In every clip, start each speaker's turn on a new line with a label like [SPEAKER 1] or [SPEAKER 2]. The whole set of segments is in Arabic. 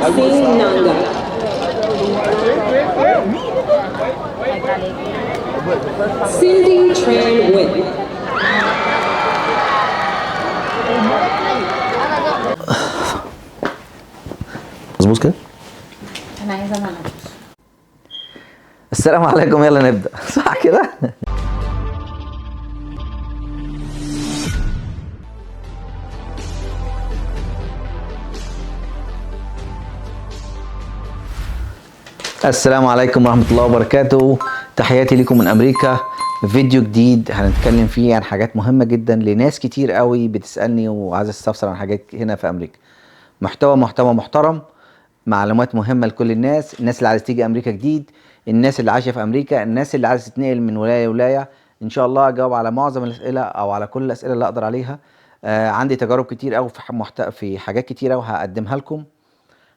[SPEAKER 1] Singh Nanga. Cindy Tran Nguyen.
[SPEAKER 2] مظبوط كده؟
[SPEAKER 3] انا عايزه منك.
[SPEAKER 2] السلام عليكم، يلا نبدأ. صح كده؟ السلام عليكم ورحمة الله وبركاته. تحياتي لكم من أمريكا. فيديو جديد هنتكلم فيه عن حاجات مهمة جدا لناس كتير قوي بتسألني وعايز استفسر عن حاجات هنا في أمريكا. محتوى محترم، معلومات مهمة لكل الناس اللي عايز تيجي أمريكا جديد، الناس اللي عايشة في أمريكا، الناس اللي عايز تتنقل من ولاية لولاية. إن شاء الله أجاوب على معظم الأسئلة أو على كل الأسئلة اللي أقدر عليها. عندي تجارب كتير قوي في حاجات كتير قوي هقدمها لكم.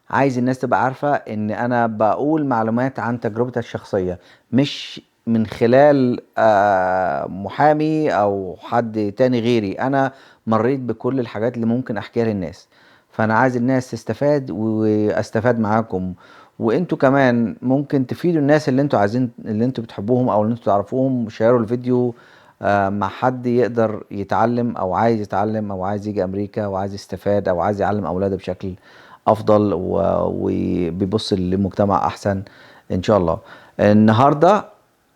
[SPEAKER 2] عايز الناس تبقى عارفة ان انا بقول معلومات عن تجربتي الشخصية، مش من خلال محامي او حد تاني غيري. انا مريت بكل الحاجات اللي ممكن احكيها للناس، فانا عايز الناس تستفاد واستفاد معاكم، وانتوا كمان ممكن تفيدوا الناس اللي انتوا عايزين، اللي انتوا بتحبوهم او اللي انتوا تعرفوهم. شيروا الفيديو مع حد يقدر يتعلم او عايز يتعلم او عايز يجي امريكا وعايز يستفاد او عايز يعلم اولاده بشكل افضل وبيبص للمجتمع احسن ان شاء الله. النهارده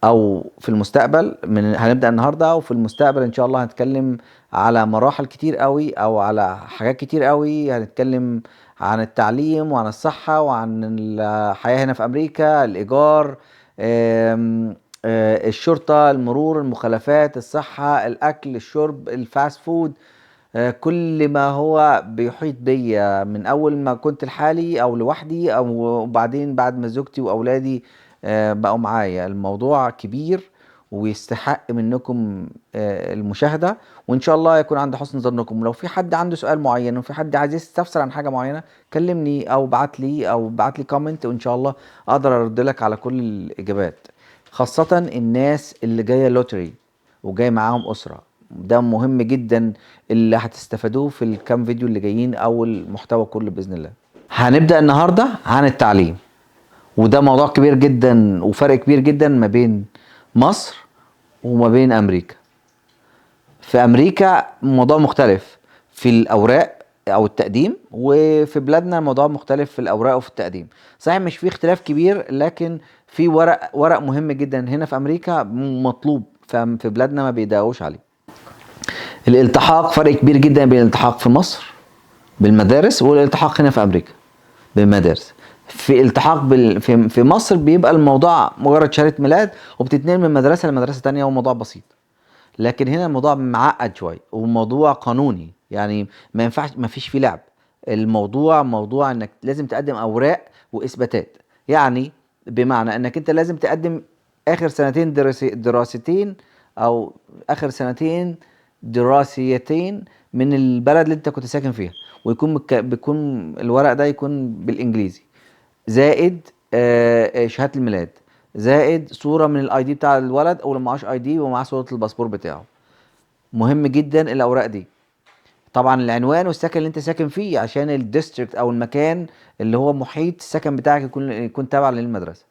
[SPEAKER 2] او في المستقبل، هنبدا النهارده وفي المستقبل ان شاء الله هنتكلم على مراحل كتير قوي او على حاجات كتير قوي. هنتكلم عن التعليم وعن الصحه وعن الحياه هنا في امريكا، الايجار، الشرطه، المرور، المخالفات، الصحه، الاكل، الشرب، الفاست فود، كل ما هو بيحيط بيا من اول ما كنت لحالي او لوحدي او بعدين بعد ما زوجتي واولادي بقوا معايا. الموضوع كبير ويستحق منكم المشاهدة، وان شاء الله يكون عند حسن ظنكم. لو في حد عنده سؤال معين وفي حد عايز يستفسر عن حاجة معينة، كلمني او بعت لي كومنت، وان شاء الله اقدر ارد لك على كل الاجابات. خاصة الناس اللي جاية لوتري وجاي معاهم أسرة، ده مهم جدا اللي هتستفادوه في الكام فيديو اللي جايين او المحتوى كله باذن الله. هنبدا النهارده عن التعليم، وده موضوع كبير جدا وفرق كبير جدا ما بين مصر وما بين امريكا. في امريكا موضوع مختلف في الاوراق او التقديم، وفي بلادنا الموضوع مختلف في الاوراق وفي التقديم. صحيح مش في اختلاف كبير، لكن في ورق مهم جدا هنا في امريكا مطلوب، في بلادنا ما بيداوش عليه. الالتحاق، فرق كبير جدا بين الالتحاق في مصر بالمدارس والالتحاق هنا في امريكا بالمدارس. في التحاق في مصر بيبقى الموضوع مجرد شهاده ميلاد وبتتنقل من مدرسه لمدرسه تانية، وموضوع بسيط. لكن هنا الموضوع معقد شويه وموضوع قانوني، يعني ما ينفعش، ما فيش فيه لعب. الموضوع موضوع انك لازم تقدم اوراق واثباتات. يعني بمعنى انك انت لازم تقدم اخر سنتين دراستين او اخر سنتين دراسيتين من البلد اللي انت كنت ساكن فيها، ويكون بيكون الورق ده يكون بالانجليزي، زائد شهاده الميلاد، زائد صوره من الاي دي بتاع الولد، او لو معاش اي دي ومعاه صوره الباسبور بتاعه. مهم جدا الاوراق دي. طبعا العنوان والسكن اللي انت ساكن فيه، عشان الديستريكت او المكان اللي هو محيط السكن بتاعك يكون تابع للمدرسه.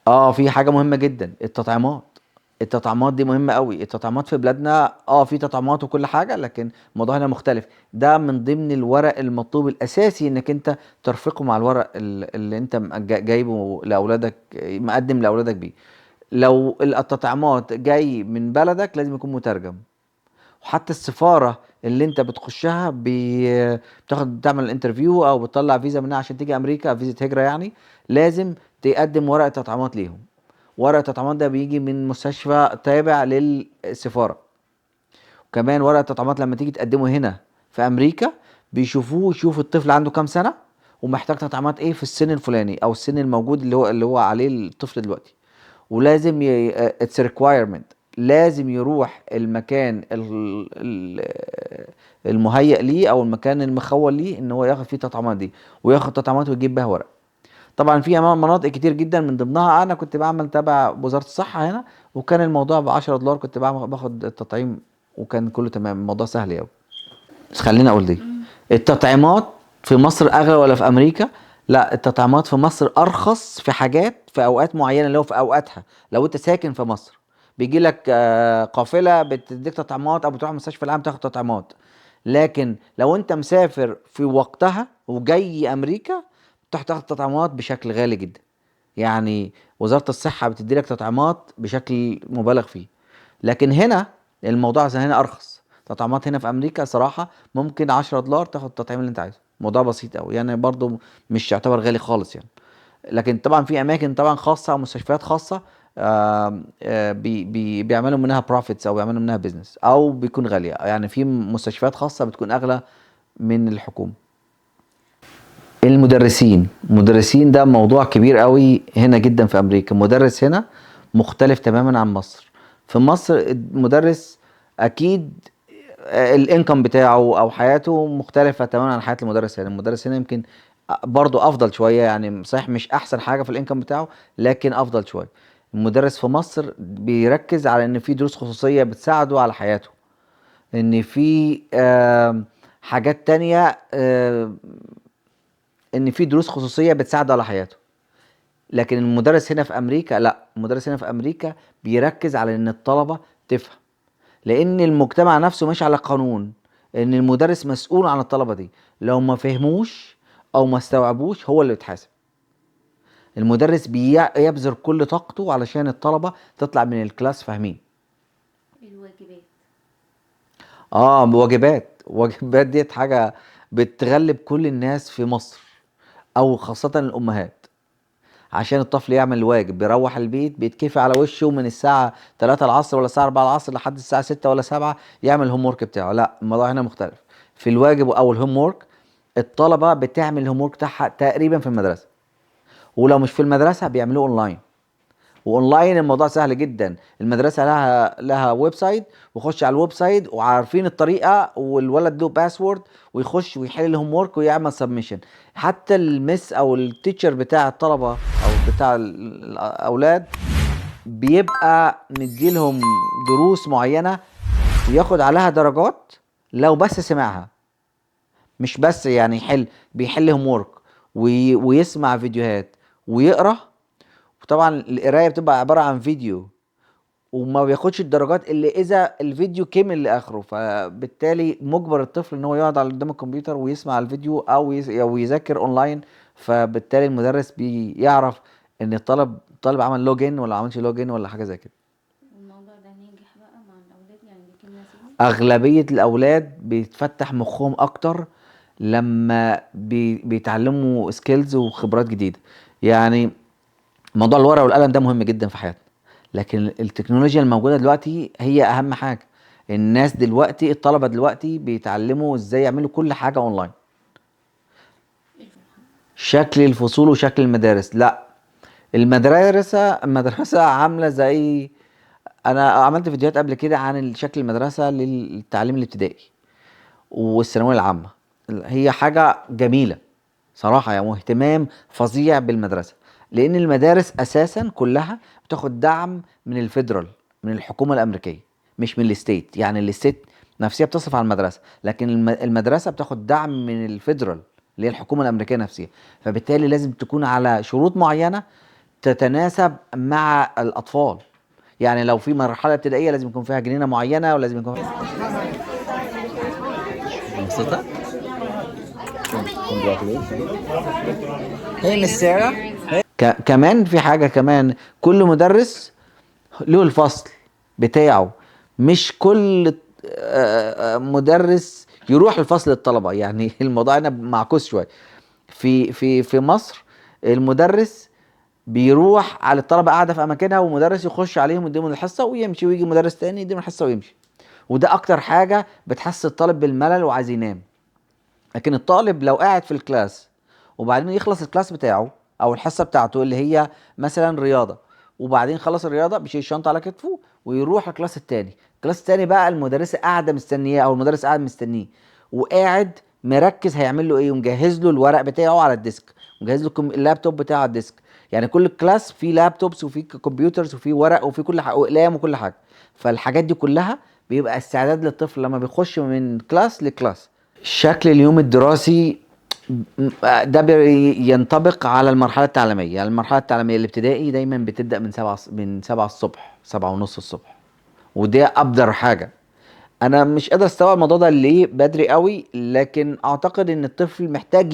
[SPEAKER 2] في حاجة مهمة جدا، التطعيمات دي مهمة قوي. التطعيمات في بلادنا في تطعيمات وكل حاجة، لكن الموضوع هنا مختلف. ده من ضمن الورق المطلوب الاساسي انك انت ترفقه مع الورق اللي انت جايبه لاولادك، مقدم لاولادك بيه. لو التطعيمات جاي من بلدك لازم يكون مترجم. وحتى السفارة اللي انت بتخشها تعمل انترفيو او بتطلع فيزا منها عشان تيجي امريكا، فيزا هجرة يعني، لازم تقدم ورقة تطعيمات ليهم. ورقة التطعيمات ده بيجي من مستشفى تابع للسفارة. وكمان ورقة التطعيمات لما تيجي تقدمه هنا في امريكا، يشوف الطفل عنده كام سنة ومحتاج تطعيمات ايه في السن الفلاني او السن الموجود اللي هو عليه الطفل دلوقتي. ولازم اتس ريكوايرمنت، لازم يروح المكان المهيأ ليه او المكان المخول ليه ان هو ياخد فيه التطعيمات دي، وياخد تطعيمات ويجيب بيها ورق. طبعا في مناطق كتير جدا من ضمنها انا كنت بعمل تبع وزارة الصحة هنا، وكان الموضوع ب10 دولار كنت باخد التطعيم، وكان كله تمام، الموضوع سهل اوي. بس خليني اقول دي، التطعيمات في مصر اغلى ولا في امريكا؟ لا، التطعيمات في مصر ارخص في حاجات في اوقات معينه، اللي هو في اوقاتها. لو انت ساكن في مصر بيجي لك قافله بتديك تطعيمات، او بتروح المستشفى العام تاخد تطعيمات. لكن لو انت مسافر في وقتها وجاي امريكا تروح تاخد تطعيمات بشكل غالي جدا. يعني وزاره الصحه بتدي لك تطعيمات بشكل مبالغ فيه. لكن هنا الموضوع هنا ارخص. تطعيمات هنا في امريكا صراحه ممكن $10 تاخد التطعيم اللي انت عايزه. موضوع بسيط قوي يعني، برضو مش يعتبر غالي خالص يعني. لكن طبعا في اماكن طبعا خاصه او مستشفيات خاصه بيعملوا منها بروفيتس، او بيعملوا منها بيزنس، او بيكون غاليه. يعني في مستشفيات خاصه بتكون اغلى من الحكومه. المدرسين ده موضوع كبير قوي هنا جدا في امريكا. المدرس هنا مختلف تماما عن مصر. في مصر المدرس اكيد الانكم بتاعه او حياته مختلفة تماما عن حياة المدرس هنا. المدرس هنا يمكن برضو افضل شوية، يعني صحيح مش احسن حاجة في الانكم بتاعه، لكن افضل شوية. المدرس في مصر بيركز على ان في دروس خصوصية بتساعده على حياته، ان في حاجات تانية، ان في دروس خصوصية بتساعده على حياته. لكن المدرس هنا في امريكا لا، المدرس هنا في امريكا بيركز على ان الطلبة تفهم، لان المجتمع نفسه ماشي على قانون ان المدرس مسؤول عن الطلبة دي. لو ما فهموش او ما استوعبوش هو اللي يتحاسب. المدرس بيبذل كل طاقته علشان الطلبة تطلع من الكلاس فاهمين.
[SPEAKER 3] الواجبات.
[SPEAKER 2] واجبات ديت حاجة بتغلب كل الناس في مصر، او خاصة الامهات. عشان الطفل يعمل الواجب بيروح البيت بيتكفي على وشه من الساعة 3 العصر ولا الساعة 4 العصر لحد الساعة 6 ولا 7 يعمل الهوم ورك بتاعه. لا، الموضوع هنا مختلف. في الواجب او الهوم ورك الطلبة بتعمل الهوم ورك بتاعها تقريبا في المدرسة، ولو مش في المدرسة بيعملوه اونلاين. واونلاين الموضوع سهل جدا. المدرسه لها ويب سايت، ويخش على الويب سايت وعارفين الطريقه، والولد له باسورد ويخش ويحل الهوم ورك ويعمل سبمشن. حتى المس او التيتشر بتاع الطلبه او بتاع الاولاد بيبقى مديلهم دروس معينه وياخد عليها درجات لو بس سمعها، مش بس يعني بيحل هوم ورك ويسمع فيديوهات ويقرا. وطبعا القرايه بتبقى عباره عن فيديو، وما بياخدش الدرجات الا اذا الفيديو كمل لاخره. فبالتالي مجبر الطفل ان هو يقعد على قدام الكمبيوتر ويسمع الفيديو او يذاكر اونلاين. فبالتالي المدرس بيعرف ان الطالب عمل لوجين ولا عملش لوجين ولا حاجه زي كده.
[SPEAKER 3] الموضوع ده ناجح بقى مع الأولاد، يعني بيجيب نتيجة.
[SPEAKER 2] اغلبيه الاولاد بيتفتح مخهم اكتر لما بيتعلموا سكيلز وخبرات جديده. يعني موضوع الورقه والقلم ده مهم جدا في حياتنا، لكن التكنولوجيا الموجودة دلوقتي هي أهم حاجة. الناس دلوقتي الطلبة دلوقتي بيتعلموا ازاي يعملوا كل حاجة اونلاين. شكل الفصول وشكل المدارس لا، المدرسة عاملة زي، أنا عملت فيديوهات قبل كده عن شكل المدرسة للتعليم الابتدائي والثانوية العامة. هي حاجة جميلة صراحة، يعني اهتمام فظيع بالمدرسة. لأن المدارس أساسا كلها بتاخد دعم من الفيدرال، من الحكومة الأمريكية، مش من الستيت. يعني الستيت نفسها بتصرف على المدرسة، لكن المدرسة بتاخد دعم من الفيدرال اللي هي الحكومة الأمريكية نفسها. فبالتالي لازم تكون على شروط معينة تتناسب مع الأطفال. يعني لو في مرحلة ابتدائية لازم يكون فيها جنينة معينة، ولازم يكون فيها مبسوطة؟ هي مش سارة. كمان في حاجة كمان، كل مدرس له الفصل بتاعه. مش كل مدرس يروح الفصل الطلبة. يعني الموضوع هنا معكوس شوية. في مصر المدرس بيروح على الطلبة قاعدة في أماكنها، ومدرس يخش عليهم يديهم الحصة ويمشي، ويجي مدرس تاني يديهم الحصة ويمشي. وده أكتر حاجة بتحس الطالب بالملل وعايز ينام. لكن الطالب لو قاعد في الكلاس وبعدين يخلص الكلاس بتاعه او الحصه بتاعته اللي هي مثلا رياضه، وبعدين خلص الرياضه بيشيل الشنطه على كتفه ويروح الكلاس التاني. الكلاس التاني بقى المدرسه قاعده مستنياه او المدرس قاعد مستنيه، وقاعد مركز هيعمل له ايه، ومجهز له الورق بتاعه على الديسك، مجهز له اللابتوب بتاعه على الديسك. يعني كل كلاس فيه لابتوبس وفيه كمبيوترز وفيه ورق وفيه كل حاجه واقلام وكل حاجه. فالحاجات دي كلها بيبقى استعداد للطفل لما بيخش من كلاس لكلاس. شكل اليوم الدراسي ده ينطبق على المرحلة التعليمية. يعني المرحلة التعليمية الابتدائي دايما بتبدأ من 7 الصبح، 7:30 الصبح، وده أبدر حاجة. أنا مش قادر أستوعب الموضوع ده ليه بدري قوي، لكن أعتقد إن الطفل محتاج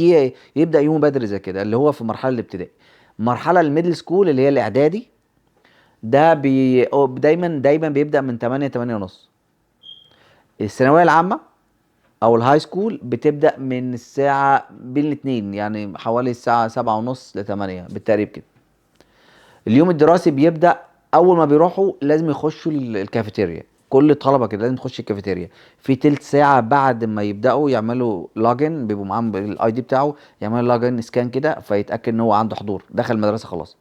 [SPEAKER 2] يبدأ يومه بدري زي كده، اللي هو في المرحلة الابتدائي. المرحلة الميدل سكول اللي هي الإعدادي، ده دايما بيبدأ من 8 8:30. الثانوية العامة او الهاي سكول بتبدأ من الساعة بين الاتنين، يعني حوالي الساعة 7:30 ل8 بالتقريب كده. اليوم الدراسي بيبدأ اول ما بيروحوا لازم يخشوا الكافيتيريا. كل الطلبة كده لازم تخش الكافيتيريا في تلت ساعة بعد ما يبدأوا يعملوا لاجن، بيبقوا معاهم الاي دي بتاعه، يعملوا لاجن سكان كده فيتأكد ان هو عنده حضور دخل المدرسة خلاص.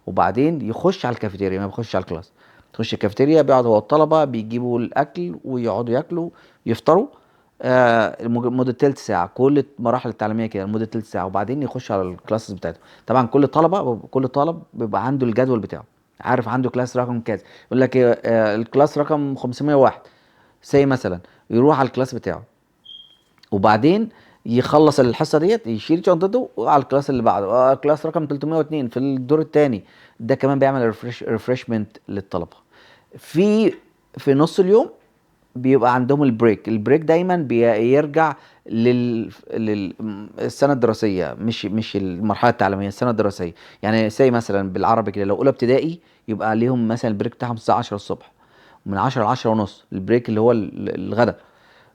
[SPEAKER 2] وبعدين يخش على الكافيتيريا، ما بيخش على الكلاس. تخش الكافيتيريا بيقعد هو الطلبة بيجيبوا الأكل ويقعدوا ياكلوا، يفطروا. مدة تلت ساعة. كل المراحل التعليمية كده لمدة تلت ساعة، وبعدين يخش على الكلاسز بتاعته. طبعا كل طالب بيبقى عنده الجدول بتاعه، عارف عنده كلاس رقم كذا. يقول لك الكلاس رقم 501 مثلا، يروح على الكلاس بتاعه. وبعدين يخلص الحصه ديت يشيل شنطته على الكلاس اللي بعده، كلاس رقم 302 في الدور الثاني. ده كمان بيعمل ريفرشمنت للطلبه. في في نص اليوم بيبقى عندهم البريك دايما بيرجع للسنه الدراسيه، مش المرحله التعليميه، السنه الدراسيه. يعني مثلا بالعربي كده، لو اولى ابتدائي يبقى عليهم مثلا البريك بتاعهم الساعه 10 الصبح، من 10 ل 10 ونص البريك اللي هو الغداء.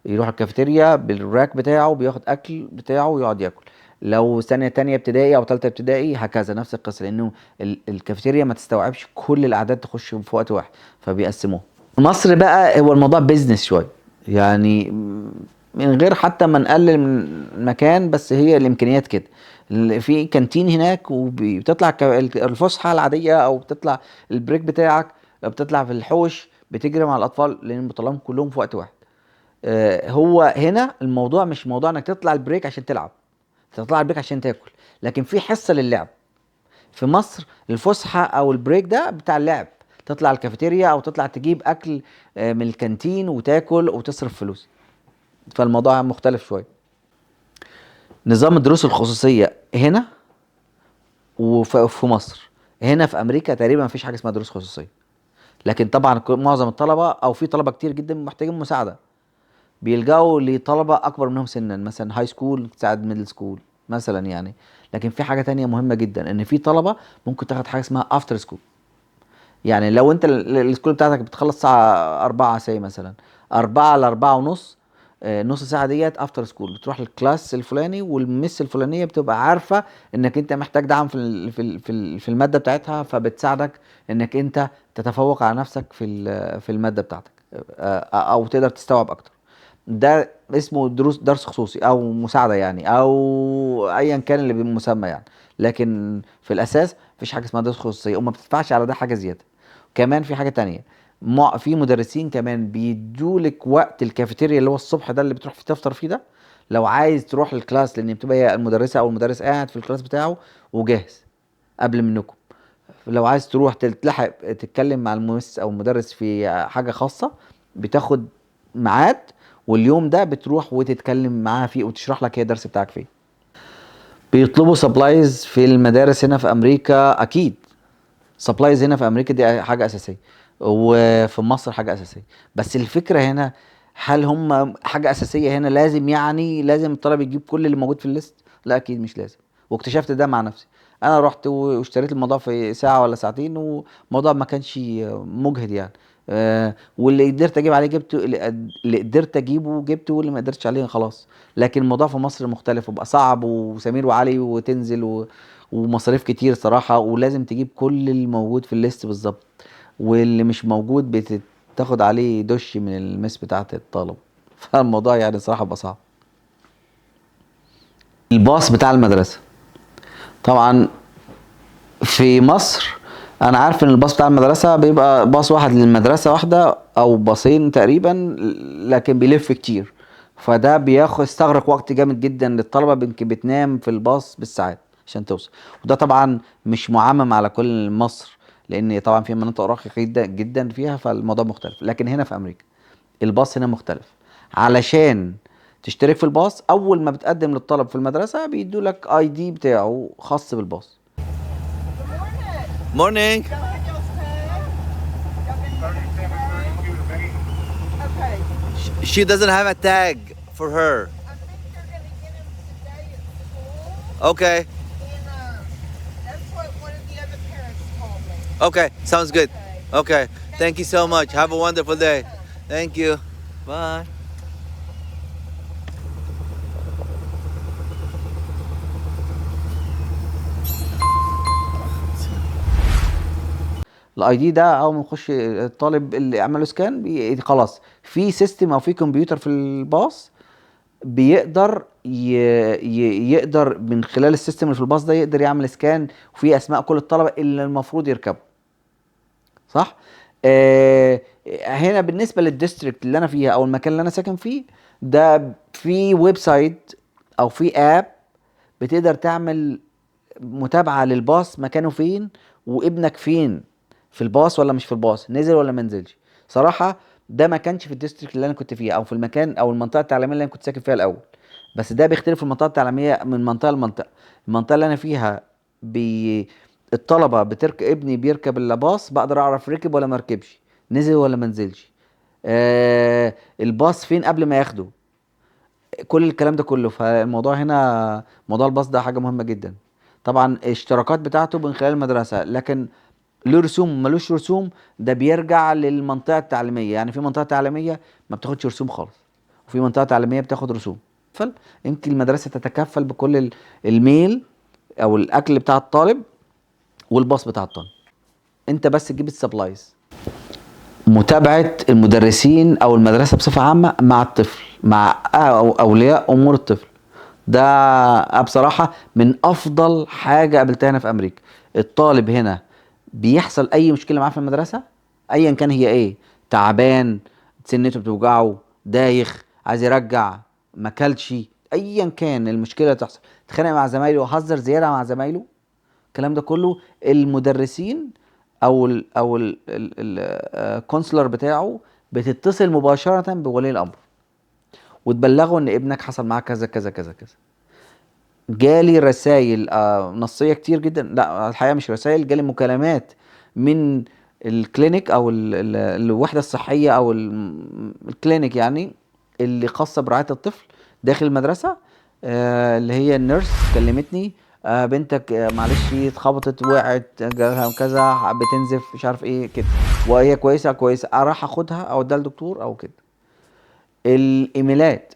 [SPEAKER 2] يروح الكافيتيريا بالراك بتاعه، بياخد اكل بتاعه ويقعد ياكل. لو سنة تانية ابتدائي او تالتة ابتدائي هكذا نفس القصة، لانه الكافيتيريا ما تستوعبش كل الاعداد تخش في وقت واحد، فبيقسموه. مصر بقى هو الموضوع بيزنس شوية، يعني من غير حتى ما نقلل من المكان، بس هي الامكانيات كده. في كانتين هناك، وبتطلع الفسحة العادية، او بتطلع البريك بتاعك، بتطلع في الحوش بتجري مع الاطفال، لان بتطلعهم كلهم في وقت واحد. هو هنا الموضوع مش موضوع انك تطلع البريك عشان تلعب، تطلع البريك عشان تاكل، لكن في حصة للعب. في مصر الفسحة او البريك ده بتاع اللعب، تطلع الكافيتيريا او تطلع تجيب اكل من الكانتين وتاكل وتصرف فلوس. فالموضوع مختلف شوية. نظام الدروس الخصوصية هنا وفي مصر، هنا في امريكا تقريبا مفيش حاجة اسمها دروس خصوصية. لكن طبعا معظم الطلبة او في طلبة كتير جدا محتاجين مساعدة، بيلجأوا لطلبة أكبر منهم سنا، مثلا هاي سكول تساعد ميدل سكول مثلا يعني. لكن في حاجة تانية مهمة جدا، إن في طلبة ممكن تاخد حاجة اسمها أفتر سكول. يعني لو أنت السكول بتاعتك بتخلص الساعة 4 مثلا، 4 ل 4 ونص، نص ساعة ديت أفتر سكول، بتروح الكلاس الفلاني، والمس الفلانية بتبقى عارفة إنك أنت محتاج دعم في المادة بتاعتها، فبتساعدك إنك أنت تتفوق على نفسك في المادة بتاعتك، أو تقدر تستوعب أكتر. ده اسمه درس خصوصي او مساعده يعني، او ايا كان اللي بالمسمى يعني. لكن في الاساس مفيش حاجه اسمها درس خصوصيه، وما بتدفعش على ده حاجه زياده. كمان في حاجه تانية، في مدرسين كمان بيدولك وقت الكافيتيريا اللي هو الصبح ده اللي بتروح تفطر فيه ده، لو عايز تروح الكلاس، لان بتبقى هي المدرسه او المدرس قاعد في الكلاس بتاعه وجاهز قبل منكم. لو عايز تروح تلحق تتكلم مع الممس او المدرس في حاجه خاصه، بتاخد ميعاد، واليوم ده بتروح وتتكلم معاها فيه وتشرح لك هي الدرس بتاعك فيه. بيطلبوا سبلايز في المدارس هنا في امريكا اكيد. سبلايز هنا في امريكا دي حاجه اساسيه، وفي مصر حاجه اساسيه. بس الفكره هنا، هل هم حاجه اساسيه هنا لازم الطالب يجيب كل اللي موجود في الليست؟ لا اكيد مش لازم. واكتشفت ده مع نفسي. انا رحت واشتريت الموضوع في ساعه ولا ساعتين، والموضوع ما كانش مجهد يعني. واللي قدرت اجيب عليه جبته، اللي قدرت اجيبه جبته، واللي ما قدرتش عليه خلاص. لكن الموضوع في مصر مختلف، وبقى صعب وسمير وعلي وتنزل ومصاريف كتير صراحة، ولازم تجيب كل الموجود في الليست بالظبط، واللي مش موجود بتاخد عليه دش من المس بتاعة الطالب. فالموضوع يعني صراحة بقى صعب. الباص بتاع المدرسة، طبعا في مصر انا عارف ان الباص بتاع المدرسة بيبقى باص واحد للمدرسة واحدة او باصين تقريبا، لكن بيلف كتير. فده يستغرق وقت جامد جدا للطلبة، يمكن بتنام في الباص بالساعات عشان توصل. وده طبعا مش معمم على كل مصر، لان طبعا في مناطق راقية جدا جدا فيها، فالموضوع مختلف. لكن هنا في امريكا الباص هنا مختلف. علشان تشترك في الباص، اول ما بتقدم للطلب في المدرسه بيدوا لك اي دي بتاعه خاص بالباص.
[SPEAKER 4] Morning. She doesn't have a tag for her. Okay.
[SPEAKER 5] That's what one of the other parents told me.
[SPEAKER 4] Okay. Sounds good. Okay. Thank you so much. Have a wonderful day. Thank you. Bye.
[SPEAKER 2] الاي دي ده اول ما يخش الطالب اللي عمله سكان خلاص في سيستم او في كمبيوتر في الباص بيقدر يقدر من خلال السيستم اللي في الباص ده يقدر يعمل سكان وفي اسماء كل الطلبه اللي المفروض يركبوا. صح؟ هنا بالنسبه للديستريكت اللي انا فيها او المكان اللي انا ساكن فيه ده في ويب سايت او في اب بتقدر تعمل متابعه للباص مكانه فين وابنك فين، في الباص ولا مش في الباص، نزل ولا ما نزلش. صراحه ده ما كانش في الديستريكت اللي انا كنت فيها او في المكان او المنطقه التعليميه اللي انا كنت ساكن فيها الاول، بس ده بيختلف في المنطقه التعليميه من منطقه لمنطقه. المنطقه اللي انا فيها الطلبه بتركب، ابني بيركب الباص بقدر اعرف ركب ولا ما ركبش، نزل ولا ما نزلش، الباص فين قبل ما ياخده، كل الكلام ده كله. فالموضوع هنا موضوع الباص ده حاجه مهمه جدا. طبعا الاشتراكات بتاعته من خلال المدرسه، لكن له رسوم ملوش رسوم ده بيرجع للمنطقه التعليميه. يعني في منطقه تعليميه ما بتاخدش رسوم خالص، وفي منطقه تعليميه بتاخد رسوم. يمكن المدرسه تتكفل بكل الميل او الاكل بتاع الطالب والباص بتاع الطالب، انت بس تجيب السبلايز. متابعه المدرسين او المدرسه بصفه عامه مع الطفل، مع اولياء امور الطفل، ده بصراحه من افضل حاجه قابلتها هنا في امريكا. الطالب هنا بيحصل اي مشكله معاه في المدرسه ايا كان هي ايه، تعبان، سنته بتوجعه، دايخ، عايز يرجع، ما كلش، ايا كان المشكله تحصل، اتخانق مع زمايله، هزر زياده مع زمايله، الكلام ده كله المدرسين او الكونسلر بتاعه بتتصل مباشره بولي الامر وتبلغه ان ابنك حصل معاه كذا كذا كذا كذا. جالي رسائل نصيه كتير جدا، لا الحقيقه مش رسائل، جالي مكالمات من الكلينيك او الوحده الصحيه او الكلينيك يعني اللي خاصه برعايه الطفل داخل المدرسه، اللي هي النيرس كلمتني، بنتك معلش اتخبطت وقعت جالها كذا بتنزف مش عارف ايه كده، وهي كويسه راح اخدها او اديها للدكتور او كده. الايميلات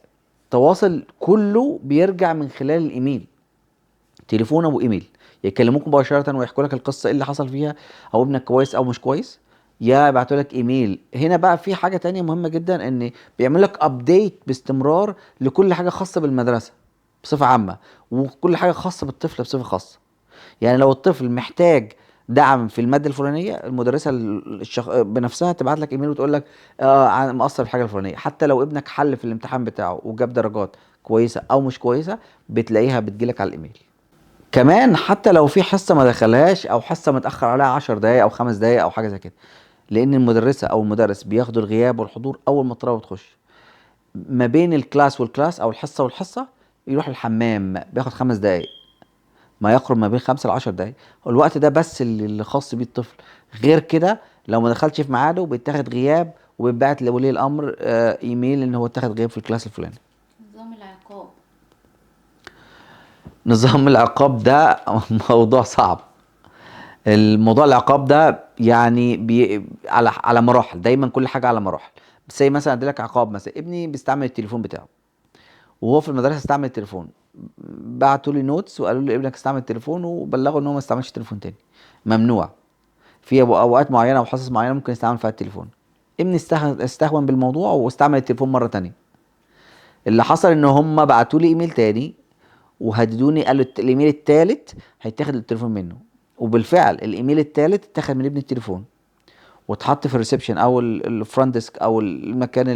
[SPEAKER 2] تواصل كله بيرجع من خلال الايميل، تليفون او ايميل، يكلموك مباشره ويحكوا لك القصه ايه اللي حصل فيها او ابنك كويس او مش كويس، يا يبعتوا لك ايميل. هنا بقى في حاجه تانية مهمه جدا، ان بيعمل لك ابديت باستمرار لكل حاجه خاصه بالمدرسه بصفه عامه، وكل حاجه خاصه بالطفل بصفه خاصه. يعني لو الطفل محتاج دعم في الماده الفلانيه، المدرسه بنفسها تبعت لك ايميل وتقول لك مقصر في الحاجه الفلانيه. حتى لو ابنك حل في الامتحان بتاعه وجاب درجات كويسه او مش كويسه بتلاقيها بتجيلك على الايميل. كمان حتى لو في حصه ما دخلهاش او حصه متاخر عليها 10 دقائق او 5 دقائق او حاجه زي كده، لان المدرسه او المدرس بياخدوا الغياب والحضور اول ما الطلبه بتخش. ما بين الكلاس والكلاس او الحصه والحصه يروح الحمام بياخد 5 دقائق، ما يقرب ما بين 5 ل 10 دقائق، الوقت ده بس اللي خاص بيه الطفل. غير كده لو ما دخلش في ميعاده بيتاخد غياب وبيتبعت لولي الامر ايميل ان هو اتاخد غياب في الكلاس الفلاني.
[SPEAKER 3] نظام العقاب.
[SPEAKER 2] نظام العقاب ده موضوع صعب. الموضوع العقاب ده يعني على مراحل، دايما كل حاجه على مراحل. بس زي مثلا اديلك عقاب، مثلا ابني بيستعمل التليفون بتاعه وهو في المدرسه استعمل التليفون، بعتوا لي نوتس وقالوا لي ابنك استعمل التليفون وبلغوا ان هو ما استعملش التليفون تاني، ممنوع في اوقات معينه او حصص معينه ممكن يستعمل فيها التليفون. ابني استهون بالموضوع واستعمل التليفون مره تانية. اللي حصل ان هم بعتوا لي ايميل تاني وهددوني، قالوا الايميل التالت هيتاخد التليفون منه، وبالفعل الايميل التالت اتاخد من ابني التليفون واتحط في الريسبشن او الفرونت ديسك او المكان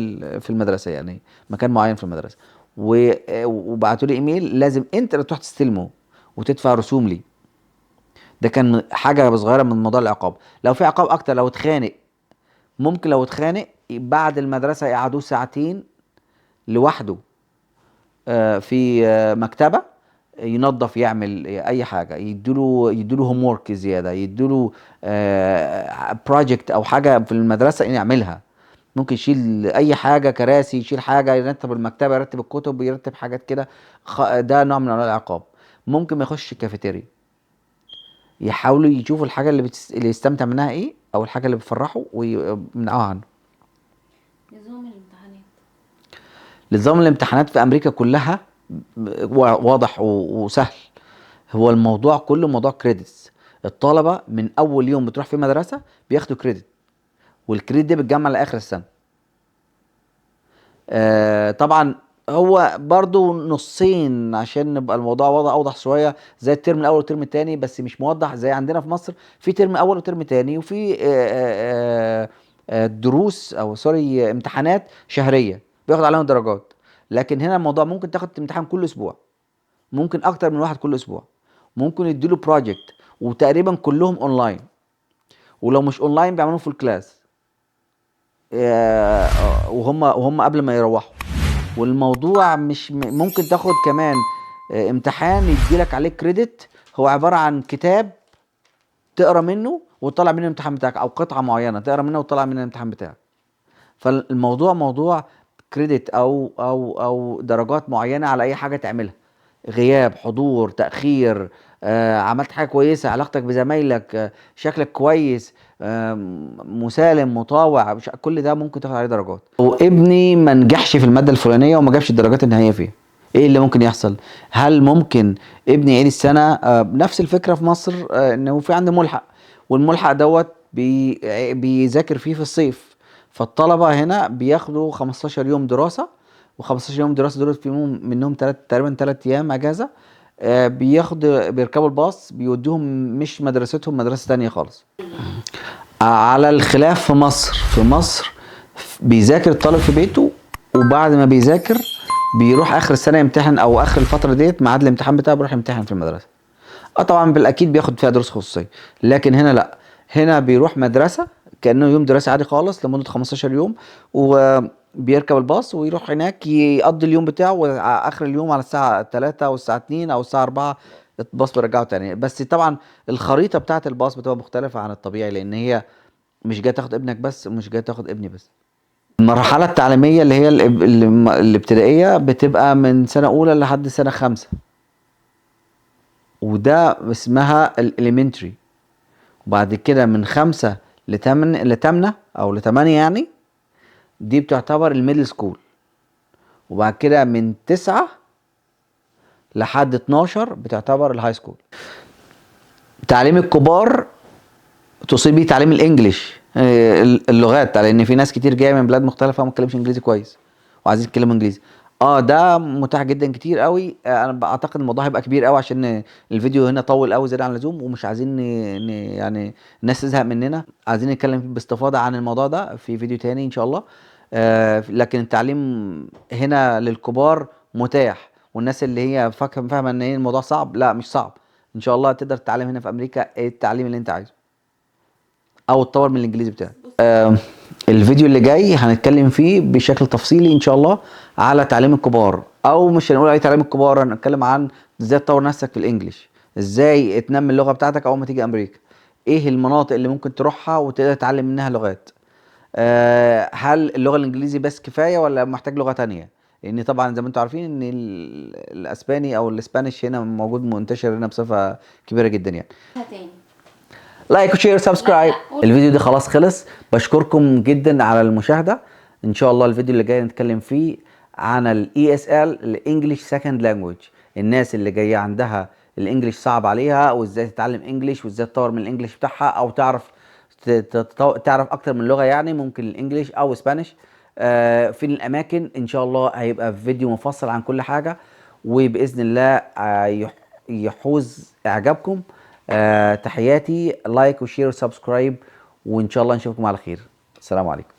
[SPEAKER 2] في المدرسه، يعني مكان معين في المدرسه، وبعتوا لي ايميل لازم انت اللي تروح تستلمه وتدفع رسوم لي. ده كان حاجه صغيره من موضوع العقاب. لو في عقاب اكتر، لو اتخانق، ممكن لو اتخانق بعد المدرسه يقعدوه ساعتين لوحده في مكتبه ينظف، يعمل اي حاجه، يديله هوم ورك زياده، يديله بروجكت او حاجه في المدرسه يعملها. ممكن يشيل اي حاجه، كراسي، يشيل حاجه، يرتب المكتبه، يرتب الكتب، يرتب حاجات كده. ده نوع من انواع العقاب. ممكن ما يخش الكافيتيريا، يحاولوا يشوفوا الحاجه اللي يستمتع منها ايه، او الحاجه اللي بتفرحه ويمنعوها عنه.
[SPEAKER 3] نظام الامتحانات.
[SPEAKER 2] نظام الامتحانات في امريكا كلها واضح وسهل. هو الموضوع كله موضوع كريدتس. الطلبه من اول يوم بتروح في مدرسه بياخدوا كريدت، والكريدت ده بيتجمع لاخر السنه. طبعا هو برضو نصين عشان نبقى الموضوع اوضح شويه، زي الترم الاول والترم الثاني، بس مش موضح زي عندنا في مصر. في ترم اول وترم ثاني، وفي دروس او سوري امتحانات شهريه بياخد عليهم درجات. لكن هنا الموضوع ممكن تاخد امتحان كل اسبوع، ممكن اكتر من واحد كل اسبوع، ممكن يديله بروجكت، وتقريبا كلهم اونلاين، ولو مش اونلاين بيعملوه في الكلاس وهم قبل ما يروحوا. والموضوع مش ممكن تاخد كمان امتحان يديلك عليه كريدت، هو عبارة عن كتاب تقرا منه وتطلع منه الامتحان بتاعك، او قطعة معينة تقرا منها وتطلع منها الامتحان بتاعك. فالموضوع موضوع كريدت او درجات معينة على اي حاجة تعملها، غياب، حضور، تأخير، عملت حاجة كويسة، علاقتك بزمايلك، شكلك كويس، مسالم، مطاوع، كل ده ممكن تاخد عليه درجات. وابني ما نجحش في المادة الفلانية وما جابش الدرجات النهائية فيها، ايه اللي ممكن يحصل؟ هل ممكن ابني يعيد السنة؟ نفس الفكرة في مصر، انه في عندي ملحق، والملحق دوت بيذاكر فيه في الصيف. فالطلبة هنا بياخدوا 15 يوم دراسة، و15 يوم دراسة دول فيهم منهم تقريبا 3 ايام اجازة. بيركبوا الباص بيوديهم مش مدرستهم، مدرسة تانية خالص. على الخلاف في مصر. في مصر بيذاكر الطالب في بيته، وبعد ما بيذاكر بيروح اخر السنة يمتحن، او اخر الفترة ديت ميعاد الامتحان بتاعه بيروح يمتحن في المدرسة. طبعا بالاكيد بياخد فيها دروس خصوصية. لكن هنا لا، هنا بيروح مدرسة كأنه يوم دراسي عادي خالص لمدة 15 يوم، وبيركب الباص ويروح هناك يقضي اليوم بتاعه، واخر اليوم على الساعة 3 او الساعة 2 او الساعة 4 الباص بيرجعه تاني. بس طبعا الخريطة بتاعة الباص بتبقى مختلفة عن الطبيعي، لان هي مش جاي تاخد ابنك بس، ومش جاي تاخد ابني بس. المرحلة التعليمية اللي هي الابتدائية بتبقى من سنة أولى لحد سنة 5، وده اسمها الإليمنتري. وبعد كده من 5 لتامنة أو لتمانية يعني، دي بتعتبر الميدل سكول. وبعد كده من 9 لحد 12 بتعتبر الهاي سكول. تعليم الكبار تصيب بيه تعليم الانجليش، اللغات، لان في ناس كتير جايه من بلاد مختلفه وما بتتكلمش انجليزي كويس وعايزين يتكلموا انجليزي. ده متاح جدا كتير قوي. انا بعتقد الموضوع هيبقى كبير قوي عشان الفيديو هنا طول قوي زياده عن اللزوم، ومش عايزين يعني الناس تزهق مننا. عايزين نتكلم باستفاضه عن الموضوع ده في فيديو تاني ان شاء الله. لكن التعليم هنا للكبار متاح، والناس اللي هي فاهمه ان الموضوع صعب، لا مش صعب. ان شاء الله تقدر تتعلم هنا في امريكا التعليم اللي انت عايزه، او تطور من الانجليزي بتاعك. الفيديو اللي جاي هنتكلم فيه بشكل تفصيلي ان شاء الله على تعليم الكبار، او مش هنقول عليه تعليم الكبار، هنتكلم عن ازاي تطور نفسك في الانجليش، ازاي تنمي اللغه بتاعتك اول ما تيجي امريكا، ايه المناطق اللي ممكن تروحها وتقدر تتعلم منها لغات. هل اللغه الانجليزي بس كفايه ولا محتاج لغه تانية؟ لان طبعا زي ما انتم عارفين ان الاسباني او الاسبانيش هنا موجود منتشر هنا بصفه كبيره جدا يعني.
[SPEAKER 3] تاني.
[SPEAKER 2] لايك وشير سبسكرايب. الفيديو ده خلاص خلص، بشكركم جدا على المشاهدة. ان شاء الله الفيديو اللي جاي نتكلم فيه عن ال ESL الانجليش سكند لانجويج. الناس اللي جاية عندها الانجليش صعب عليها، وازاي تتعلم انجليش، وازاي تطور من الانجليش بتاعها، او تعرف اكتر من لغة، يعني ممكن الانجليش او اسبانيش. فين الاماكن، ان شاء الله هيبقى فيديو مفصل عن كل حاجة، وباذن الله يحوز اعجابكم. تحياتي، لايك وشير وسبسكرايب، وان شاء الله نشوفكم على خير. السلام عليكم.